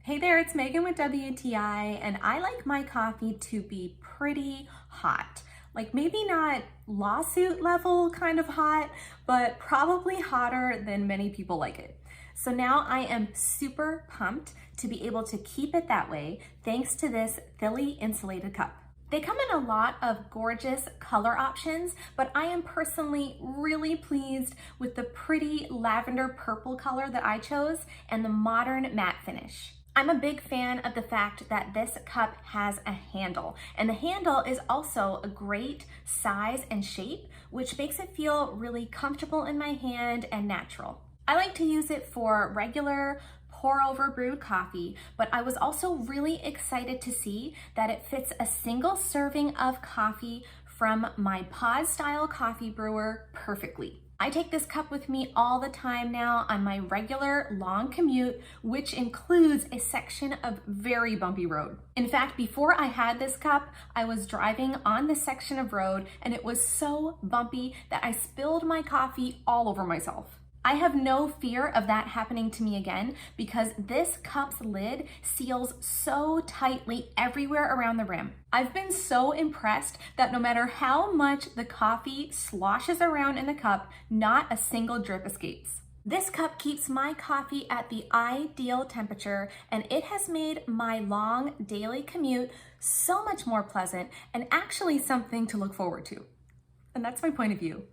Hey there, it's Megan with WTI, and I like my coffee to be pretty hot. Like maybe not lawsuit level kind of hot, but probably hotter than many people like it. So now I am super pumped to be able to keep it that way thanks to this THILY insulated cup. They come in a lot of gorgeous color options, but I am personally really pleased with the pretty lavender purple color that I chose and the modern matte finish. I'm a big fan of the fact that this cup has a handle, and the handle is also a great size and shape, which makes it feel really comfortable in my hand and natural. I like to use it for regular pour over brewed coffee, but I was also really excited to see that it fits a single serving of coffee from my pod style coffee brewer perfectly. I take this cup with me all the time now on my regular long commute, which includes a section of very bumpy road. In fact, before I had this cup, I was driving on this section of road and it was so bumpy that I spilled my coffee all over myself. I have no fear of that happening to me again because this cup's lid seals so tightly everywhere around the rim. I've been so impressed that no matter how much the coffee sloshes around in the cup, not a single drip escapes. This cup keeps my coffee at the ideal temperature, and it has made my long daily commute so much more pleasant and actually something to look forward to. And that's my point of view.